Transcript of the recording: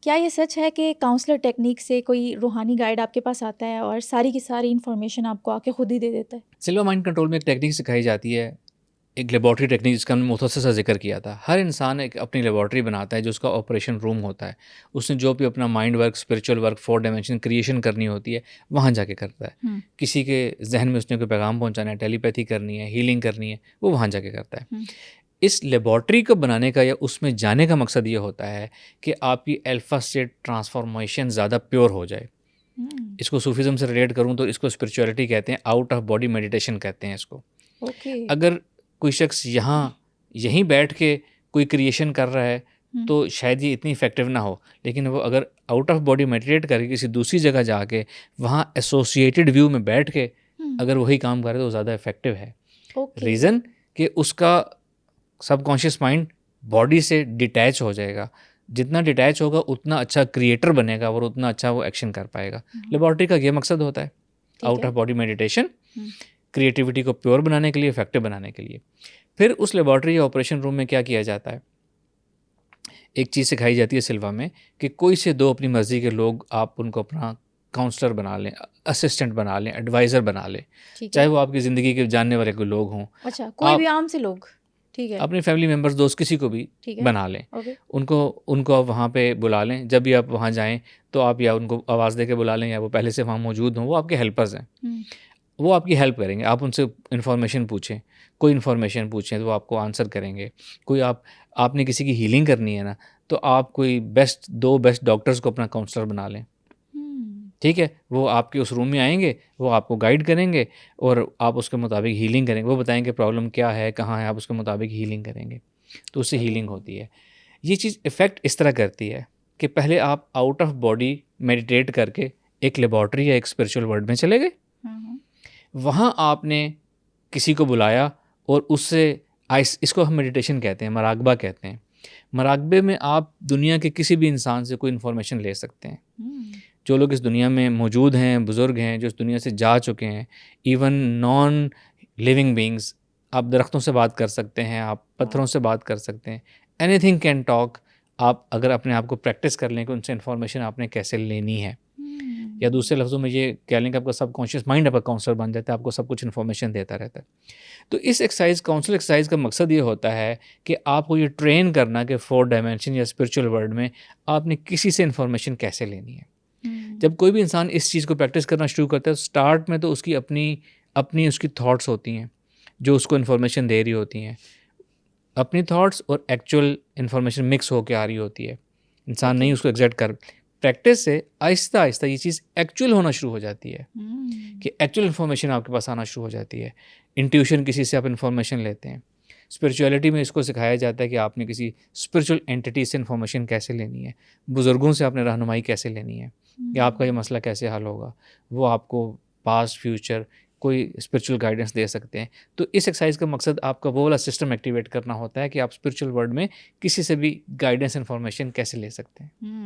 क्या ये सच है कि काउंसलर टेक्निक से कोई रूहानी गाइड आपके पास आता है और सारी की सारी इन्फॉर्मेशन आपको आके खुद ही दे देता है? सिल्वर माइंड कंट्रोल में एक टेक्निक सिखाई जाती है, एक लेबॉर्ट्री टेक्निक जिसका हमने मुख्तसर सा जिक्र किया था। हर इंसान एक अपनी लेबॉर्ट्री बनाता है जो उसका ऑपरेशन रूम होता है। उसने जो भी अपना mind work, spiritual work, 4 dimension creation करनी होती है, वहाँ जाके करता है। हुँ, किसी के ज़हन में उसने कोई पैगाम पहुँचाना है, टेलीपैथी करनी है, हीलिंग करनी है, वो वहाँ जाके करता है। हुँ, इस लेबॉर्ट्री को बनाने का या उसमें जाने का मकसद ये होता है कि आपकी अल्फा स्टेट ट्रांसफॉर्मेशन ज़्यादा प्योर हो जाए। हुँ, इसको सूफिज़्म से रिलेट करूँ तो इसको स्पिरिचुअलिटी कहते हैं, आउट ऑफ बॉडी मेडिटेशन कहते हैं इसको। ओके। अगर कोई शख्स यहीं बैठ के कोई क्रिएशन कर रहा है हुँ, तो शायद ये इतनी इफ़ेक्टिव ना हो, लेकिन वो अगर आउट ऑफ बॉडी मेडिटेट करके किसी दूसरी जगह जाके वहाँ एसोसिएटेड व्यू में बैठ के हुँ, अगर वही काम करे तो वो ज़्यादा इफ़ेक्टिव है। ओके, रीज़न कि उसका सबकॉन्शियस माइंड बॉडी से डिटैच हो जाएगा। जितना डिटैच होगा उतना अच्छा क्रिएटर बनेगा और उतना अच्छा वो एक्शन कर पाएगा। हुँ, लेबॉर्ट्री का ये मकसद होता है, ठीक आउट है। Of body meditation, hmm, creativity को प्योर बनाने के लिए, इफेक्टिव बनाने के लिए। फिर उस लेबॉर्ट्री या ऑपरेशन रूम में क्या किया जाता है, एक चीज़ सिखाई जाती है सिल्वा में कि कोई से 2 अपनी मर्ज़ी के लोग आप उनको अपना काउंसलर बना लें, असिस्टेंट बना लें, एडवाइज़र बना लें। ठीक चाहे है। वो आपकी ज़िंदगी के जानने वाले कोई लोग हों, अच्छा, कोई भी आप आम से लोग? ठीक है, अपने फैमिली मेंबर्स, दोस्त किसी को भी ठीक है, बना लें। ओके। उनको उनको आप वहाँ पे बुला लें। जब भी आप वहाँ जाएँ तो आप या उनको आवाज़ दे के बुला लें या वो पहले से वहाँ मौजूद हों, वो आपके हेल्पर्स हैं। हुँ, वो आपकी हेल्प करेंगे। आप उनसे इन्फॉर्मेशन पूछें, कोई इन्फॉर्मेशन पूछें तो वो आपको आंसर करेंगे। कोई आपने किसी की हीलिंग करनी है ना, तो आप कोई 2 बेस्ट डॉक्टर्स को अपना काउंसलर बना लें। हुँ, ठीक है? वो आपके उस रूम में आएँगे, वो आपको गाइड करेंगे और आप उसके मुताबिक हीलिंग करेंगे। वो बताएँगे प्रॉब्लम क्या है, कहाँ है, आप उसके मुताबिक हीलिंग करेंगे। तो उससे चलो। हीलिंग होती है। ये चीज़ इफ़ेक्ट इस तरह करती है कि पहले आप आउट ऑफ बॉडी मेडिटेट करके एक लेबॉर्ट्री या एक स्पिरिचुअल वर्ल्ड में चले गए। हुँ, हुँ, वहाँ आपने किसी को बुलाया और उससे आइस इसको हम मेडिटेशन कहते हैं, मराकबा कहते हैं। मराकबे में आप दुनिया के किसी भी इंसान से कोई इन्फॉर्मेशन ले सकते हैं। हुँ, जो लोग इस दुनिया में मौजूद हैं, बुज़ुर्ग हैं, जो इस दुनिया से जा चुके हैं, इवन नॉन लिविंग बीइंग्स, आप दरख्तों से बात कर सकते हैं, आप वाह! पत्थरों से बात कर सकते हैं। Anything can talk. आप अगर अपने आप को प्रैक्टिस कर लें कि उनसे इन्फॉर्मेशन आपने कैसे लेनी है, या हुँ, दूसरे लफ्ज़ों में ये कह लें कि आपका सबकॉन्शियस माइंड आपका काउंसलर बन जाता है, आपको सब कुछ इन्फॉर्मेशन देता रहता है। तो इस एक्सरसाइज, काउंसल एक्सरसाइज का मकसद ये होता है कि आपको ये ट्रेन करना कि 4 डायमेंशन या स्पिरिचुअल वर्ल्ड में आपने किसी से इन्फॉर्मेशन कैसे लेनी है। हुँ, जब कोई भी इंसान इस चीज़ को प्रैक्टिस करना शुरू करता है, स्टार्ट में तो उसकी अपनी अपनी उसकी थॉट्स होती हैं, जो उसको इन्फॉर्मेशन दे रही होती हैं। अपनी थॉट्स और एक्चुअल इन्फॉर्मेशन मिक्स होके आ रही होती है। इंसान ओके। नहीं उसको एग्जैक्ट कर, प्रैक्टिस से आहिस्ता-आहिस्ता ये चीज़ एक्चुअल होना शुरू हो जाती है, हुँ, कि एक्चुअल इन्फॉर्मेशन आपके पास आना शुरू हो जाती है। इंट्यूशन, किसी से आप इन्फॉर्मेशन लेते हैं। स्पिरिचुअलिटी में इसको सिखाया जाता है कि आपने किसी स्पिरिचुअल एंटिटी से इन्फॉर्मेशन कैसे लेनी है, बुज़ुर्गों से आपने रहनुमाई कैसे लेनी है, कि आपका ये हुँ, मसला कैसे हल होगा। वो आपको पास्ट, फ्यूचर कोई स्पिरिचुअल गाइडेंस दे सकते हैं। तो इस एक्सरसाइज का मकसद आपका वो वाला सिस्टम एक्टिवेट करना होता है कि आप स्पिरिचुअल वर्ल्ड में किसी से भी गाइडेंस, इन्फॉर्मेशन कैसे ले सकते हैं। हुँ।